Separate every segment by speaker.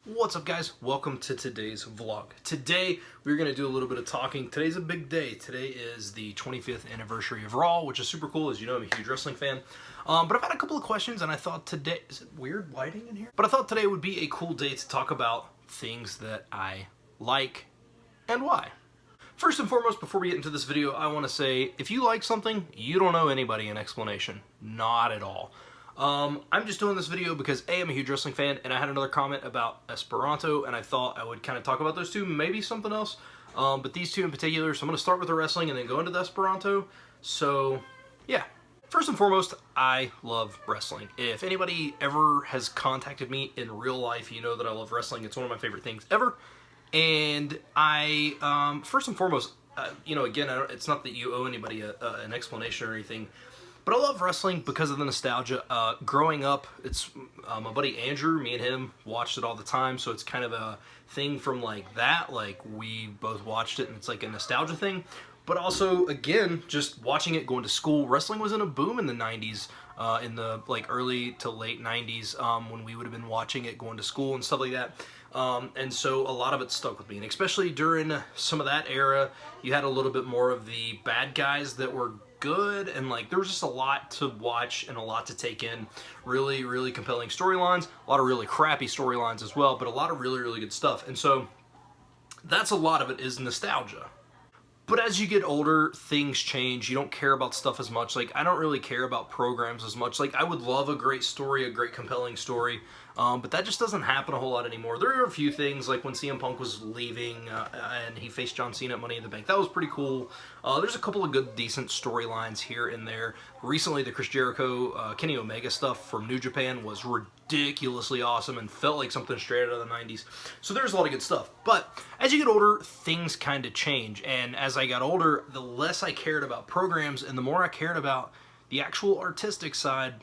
Speaker 1: What's up, guys? Welcome to today's vlog. Today we're going to do a little bit of talking. Today's a big day. Today is the 25th anniversary of Raw, which is super cool. As you know, I'm a huge wrestling fan. But I've had a couple of questions, and I thought today... Is it weird lighting in here? But I thought today would be a cool day to talk about things that I like and why. First and foremost, before we get into this video, I want to say, if you like something, you don't owe anybody an explanation. Not at all. I'm just doing this video because A, I'm a huge wrestling fan, and I had another comment about Esperanto, and I thought I would kind of talk about those two, maybe something else, but these two in particular. So I'm going to start with the wrestling and then go into the Esperanto. So, yeah. First and foremost, I love wrestling. If anybody ever has contacted me in real life, you know that I love wrestling. It's one of my favorite things ever. And first and foremost, again, it's not that you owe anybody an explanation or anything, but I love wrestling because of the nostalgia. Growing up, it's my buddy Andrew, me and him watched it all the time, so it's kind of a thing from like that. Like, we both watched it, and it's like a nostalgia thing. But also, again, just watching it going to school. Wrestling was in a boom in the 90s, in the like early to late 90s, when we would have been watching it going to school and stuff like that. And so a lot of it stuck with me, and especially during some of that era, you had a little bit more of the bad guys that were good, and like there was just a lot to watch and a lot to take in. Really, really compelling storylines, a lot of really crappy storylines as well, but a lot of really, really good stuff. And so that's a lot of it is nostalgia. But as you get older, things change. You don't care about stuff as much. Like, I don't really care about programs as much. Like, I would love a great story, a great compelling story, but that just doesn't happen a whole lot anymore. There are a few things, like when CM Punk was leaving and he faced John Cena at Money in the Bank. That was pretty cool. There's a couple of good, decent storylines here and there. Recently, the Chris Jericho, Kenny Omega stuff from New Japan was ridiculously awesome and felt like something straight out of the 90s. So there's a lot of good stuff. But as you get older, things kind of change. And as I got older, the less I cared about programs and the more I cared about the actual artistic side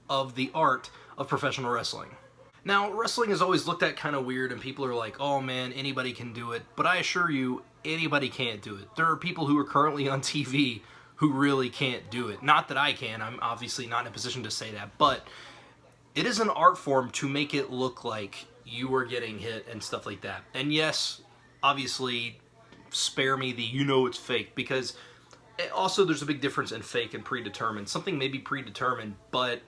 Speaker 1: of the art of professional wrestling. Now, wrestling is always looked at kind of weird, and people are like, oh man, anybody can do it. But I assure you, anybody can't do it. There are people who are currently on TV who really can't do it. Not that I can. I'm obviously not in a position to say that. But it is an art form to make it look like you are getting hit and stuff like that. And yes, obviously, spare me the it's fake, because also there's a big difference in fake and predetermined. Something may be predetermined, but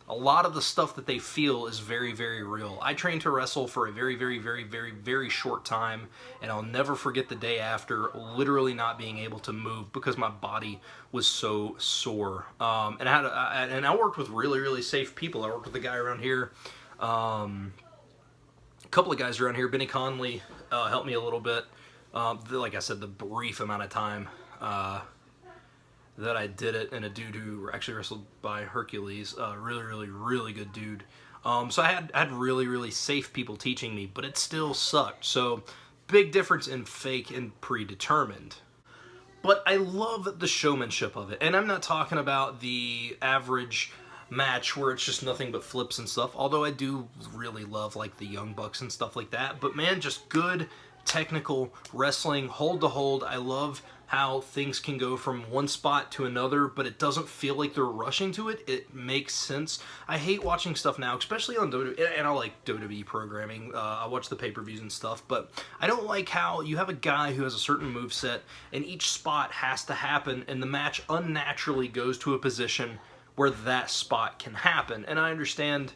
Speaker 1: a lot of the stuff that they feel is very, very real. I trained to wrestle for a very, very, very, very, very short time, and I'll never forget the day after literally not being able to move because my body was so sore. And I worked with really, really safe people. I worked with a guy around here, a couple of guys around here. Benny Conley helped me a little bit. Like I said, the brief amount of time that I did it, and a dude who actually wrestled by Hercules, really, really, really good dude. So I had really, really safe people teaching me, but it still sucked. So big difference in fake and predetermined. But I love the showmanship of it, and I'm not talking about the average match where it's just nothing but flips and stuff, although I do really love like the Young Bucks and stuff like that. But man, just good technical wrestling, hold to hold. I love how things can go from one spot to another, but it doesn't feel like they're rushing to it. It makes sense. I hate watching stuff now, especially on WWE, and I like WWE programming. I watch the pay-per-views and stuff, but I don't like how you have a guy who has a certain moveset, and each spot has to happen, and the match unnaturally goes to a position where that spot can happen. And I understand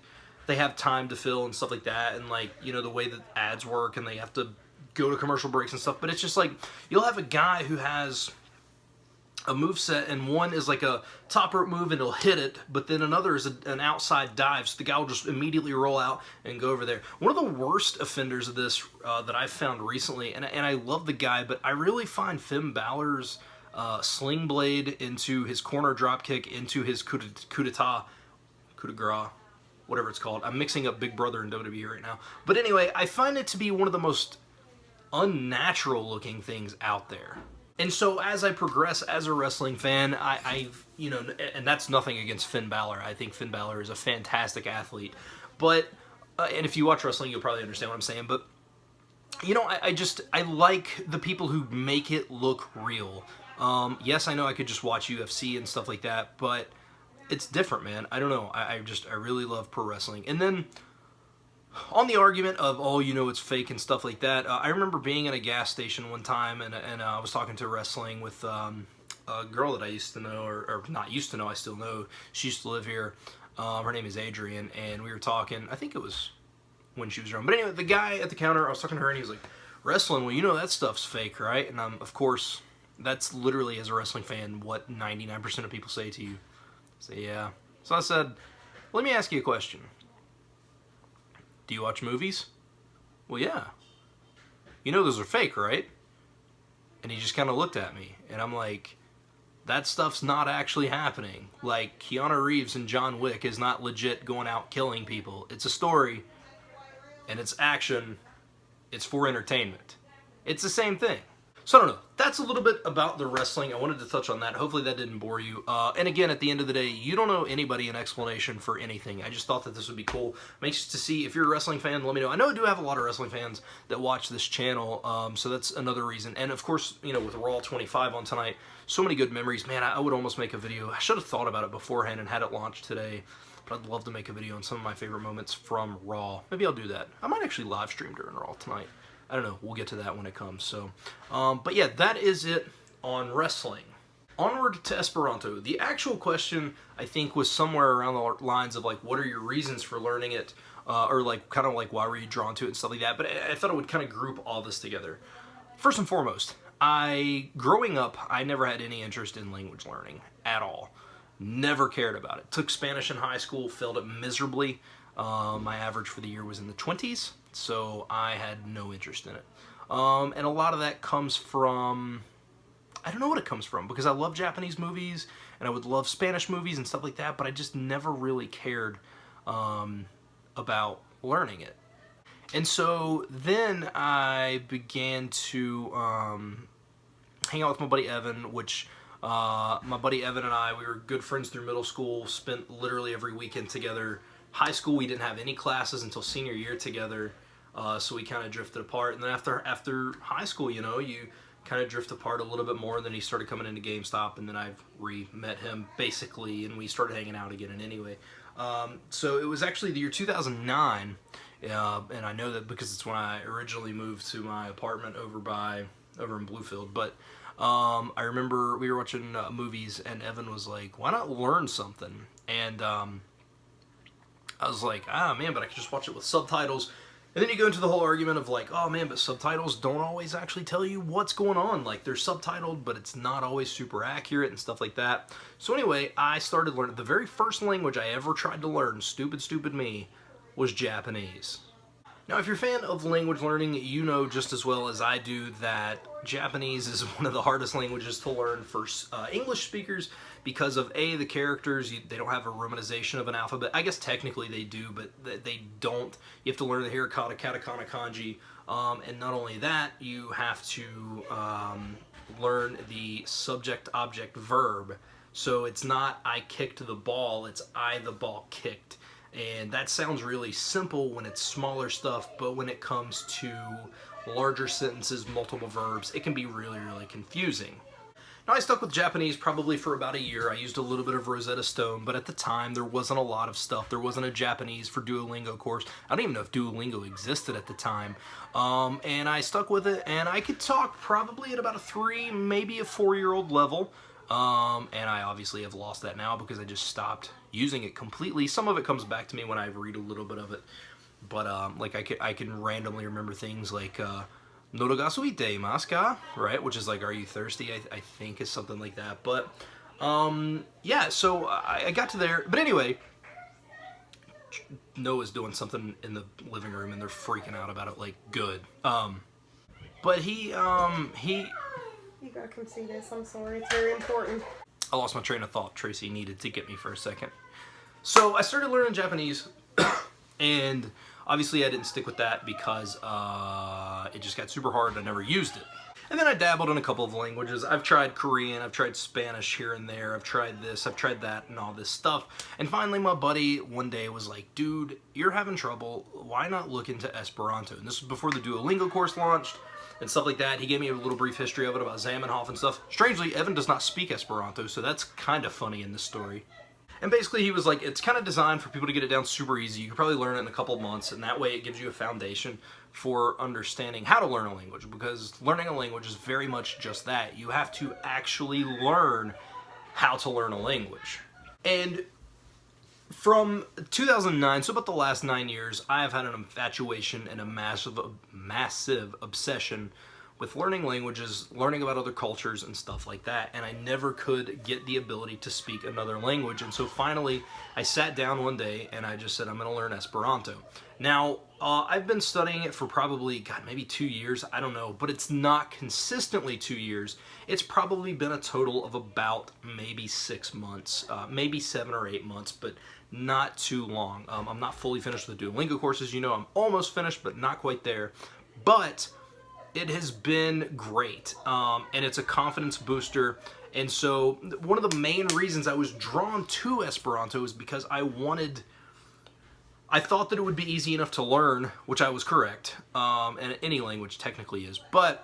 Speaker 1: they have time to fill and stuff like that, and like, the way that ads work, and they have to go to commercial breaks and stuff, but it's just like, you'll have a guy who has a moveset, and one is like a top rope move and he'll hit it, but then another is an outside dive, so the guy will just immediately roll out and go over there. One of the worst offenders of this that I've found recently, and I love the guy, but I really find Finn Balor's sling blade into his corner dropkick into his coup de grace, whatever it's called. I'm mixing up Big Brother and WWE right now. But anyway, I find it to be one of the most unnatural looking things out there. And so as I progress as a wrestling fan, I've and that's nothing against Finn Balor. I think Finn Balor is a fantastic athlete. But, and if you watch wrestling, you'll probably understand what I'm saying. But, I like the people who make it look real. Yes, I know I could just watch UFC and stuff like that, but it's different, man. I don't know. I really love pro wrestling. And then on the argument of, oh, you know, it's fake and stuff like that, I remember being in a gas station one time, and I was talking to wrestling with a girl that I used to know, or not used to know, I still know. She used to live here. Her name is Adrian, and we were talking, I think it was when she was around. But anyway, the guy at the counter, I was talking to her, and he was like, wrestling, well, you know that stuff's fake, right? And of course, that's literally, as a wrestling fan, what 99% of people say to you. So yeah. So I said, let me ask you a question. Do you watch movies? Well, yeah. You know those are fake, right? And he just kind of looked at me, and I'm like, that stuff's not actually happening. Like, Keanu Reeves and John Wick is not legit going out killing people. It's a story, and it's action. It's for entertainment. It's the same thing. So I don't know. That's a little bit about the wrestling. I wanted to touch on that. Hopefully that didn't bore you. And again, at the end of the day, you don't owe anybody an explanation for anything. I just thought that this would be cool. I'm anxious to see if you're a wrestling fan. Let me know. I know I do have a lot of wrestling fans that watch this channel, so that's another reason. And of course, you know, with Raw 25 on tonight, so many good memories. Man, I would almost make a video. I should have thought about it beforehand and had it launched today. But I'd love to make a video on some of my favorite moments from Raw. Maybe I'll do that. I might actually live stream during Raw tonight. I don't know. We'll get to that when it comes. So, but yeah, that is it on wrestling. Onward to Esperanto. The actual question, I think, was somewhere around the lines of, like, what are your reasons for learning it? Or, like, kind of like, why were you drawn to it and stuff like that. But I thought I would kind of group all this together. First and foremost, growing up, I never had any interest in language learning at all. Never cared about it. Took Spanish in high school, failed it miserably. My average for the year was in the 20s, so I had no interest in it. And a lot of that comes from, I don't know what it comes from, because I love Japanese movies, and I would love Spanish movies and stuff like that, but I just never really cared about learning it. And so then I began to hang out with my buddy Evan, which my buddy Evan and I, we were good friends through middle school, spent literally every weekend together. High school, we didn't have any classes until senior year together, so we kind of drifted apart. And then after high school, you know, you kind of drift apart a little bit more, and then he started coming into GameStop, and then I've re-met him, basically, and we started hanging out again. And anyway, so it was actually the year 2009, and I know that because it's when I originally moved to my apartment over in Bluefield, but I remember we were watching movies, and Evan was like, why not learn something? And I was like, man, but I could just watch it with subtitles. And then you go into the whole argument of like, oh man, but subtitles don't always actually tell you what's going on. Like, they're subtitled, but it's not always super accurate and stuff like that. So anyway, I started learning. The very first language I ever tried to learn, stupid me, was Japanese. Now, if you're a fan of language learning, you know just as well as I do that Japanese is one of the hardest languages to learn for English speakers because of, A, the characters. They don't have a romanization of an alphabet. I guess technically they do, but they don't. You have to learn the hiragana, katakana, kanji, and not only that, you have to learn the subject, object, verb. So it's not I kicked the ball, it's I the ball kicked. And that sounds really simple when it's smaller stuff, but when it comes to larger sentences, multiple verbs, it can be really, really confusing. Now, I stuck with Japanese probably for about a year. I used a little bit of Rosetta Stone, but at the time, there wasn't a lot of stuff. There wasn't a Japanese for Duolingo course. I don't even know if Duolingo existed at the time. And I stuck with it, and I could talk probably at about a 3, maybe a 4-year-old level. And I obviously have lost that now because I just stopped using it completely. Some of it comes back to me when I read a little bit of it, but like I can randomly remember things like "Nodo ga suite imasu ka?" right, which is like, "Are you thirsty?" I think is something like that. But yeah, so I got to there. But anyway, Noah's doing something in the living room, and they're freaking out about it. Like, good. But he.
Speaker 2: You gotta come see this. I'm sorry. It's very important.
Speaker 1: I lost my train of thought. Tracy needed to get me for a second. So I started learning Japanese, and obviously I didn't stick with that because it just got super hard and I never used it. And then I dabbled in a couple of languages. I've tried Korean, I've tried Spanish here and there, I've tried this, I've tried that, and all this stuff. And finally my buddy one day was like, dude, you're having trouble. Why not look into Esperanto? And this was before the Duolingo course launched and stuff like that. He gave me a little brief history of it about Zamenhof and stuff. Strangely, Evan does not speak Esperanto, so that's kind of funny in this story. And basically he was like, it's kind of designed for people to get it down super easy. You can probably learn it in a couple of months, and that way it gives you a foundation for understanding how to learn a language, because learning a language is very much just that. You have to actually learn how to learn a language. And from 2009, so about the last 9 years, I have had an infatuation and a massive obsession with learning languages, learning about other cultures and stuff like that, and I never could get the ability to speak another language. And so finally, I sat down one day and I just said, I'm going to learn Esperanto. Now, I've been studying it for probably, God, maybe 2 years, I don't know, but it's not consistently 2 years. It's probably been a total of about maybe 6 months, maybe 7 or 8 months, but not too long. I'm not fully finished with the Duolingo courses. You know, I'm almost finished, but not quite there. But it has been great, and it's a confidence booster. And so one of the main reasons I was drawn to Esperanto is because I thought that it would be easy enough to learn, which I was correct, and any language technically is, but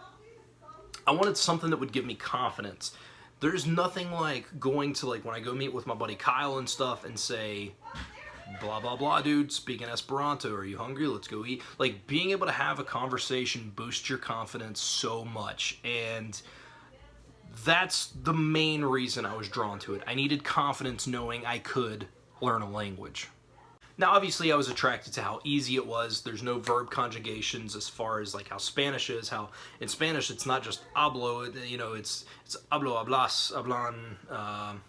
Speaker 1: I wanted something that would give me confidence. There's nothing like going to, like, when I go meet with my buddy Kyle and stuff and say, blah, blah, blah, dude, speaking Esperanto, are you hungry? Let's go eat. Like, being able to have a conversation boosts your confidence so much, and that's the main reason I was drawn to it. I needed confidence knowing I could learn a language. Now, obviously, I was attracted to how easy it was. There's no verb conjugations as far as like how Spanish is. How in Spanish it's not just hablo, you know, it's hablo, hablas, hablan,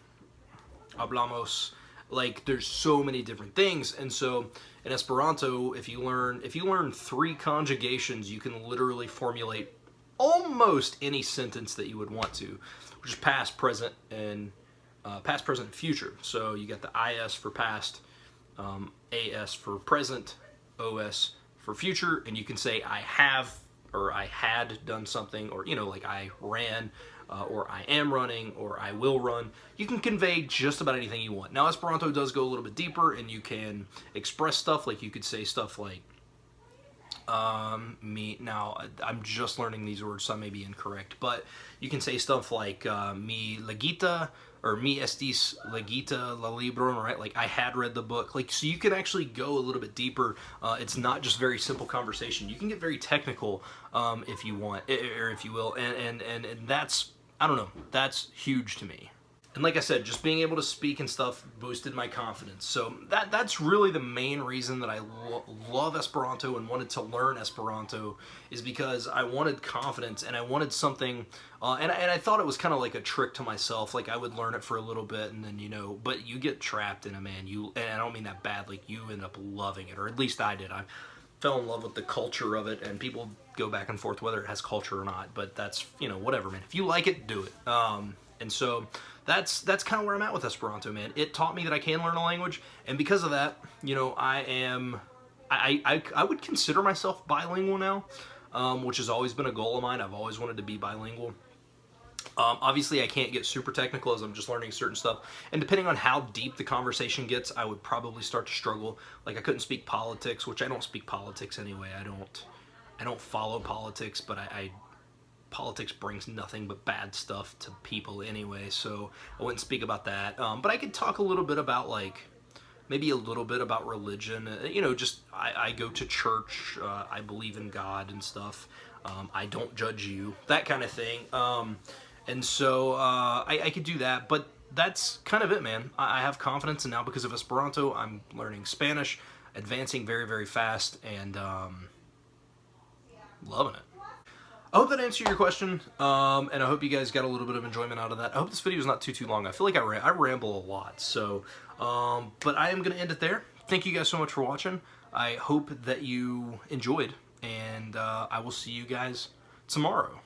Speaker 1: hablamos. Like, there's so many different things, and so in Esperanto, if you learn 3 conjugations, you can literally formulate almost any sentence that you would want to, which is past, present, and past, present, and future. So you got the is for past, as for present, os for future, and you can say I have or I had done something, or, you know, like I ran, or I am running, or I will run. You can convey just about anything you want. Now, Esperanto does go a little bit deeper, and you can express stuff, like you could say stuff like, now, I'm just learning these words, so I may be incorrect, but you can say stuff like, mi legita, or mi estis legita la libro, right? Like, I had read the book. Like, so you can actually go a little bit deeper. It's not just very simple conversation. You can get very technical, if you want, or if you will, and that's, I don't know, that's huge to me. And like I said, just being able to speak and stuff boosted my confidence. So that's really the main reason that I love Esperanto and wanted to learn Esperanto, is because I wanted confidence, and I wanted something, and I thought it was kind of like a trick to myself. Like, I would learn it for a little bit, and then, you know, but you get trapped in it, man. And I don't mean that bad. Like, you end up loving it, or at least I did. I fell in love with the culture of it, and people go back and forth whether it has culture or not, but that's, you know, whatever, man. If you like it, do it. And so that's kind of where I'm at with Esperanto, man. It taught me that I can learn a language, and because of that, you know, I would consider myself bilingual now, which has always been a goal of mine. I've always wanted to be bilingual. Obviously, I can't get super technical as I'm just learning certain stuff, and depending on how deep the conversation gets, I would probably start to struggle. Like, I couldn't speak politics, which I don't speak politics anyway. I don't follow politics, but politics brings nothing but bad stuff to people anyway, so I wouldn't speak about that. But I could talk a little bit about, like, maybe a little bit about religion. You know, just I go to church. I believe in God and stuff. I don't judge you, that kind of thing. And so I could do that, but that's kind of it, man. I have confidence, and now because of Esperanto, I'm learning Spanish, advancing very, very fast, and loving it. I hope that answered your question, and I hope you guys got a little bit of enjoyment out of that. I hope this video is not too long. I feel like I ramble a lot, so, but I am going to end it there. Thank you guys so much for watching. I hope that you enjoyed, and I will see you guys tomorrow.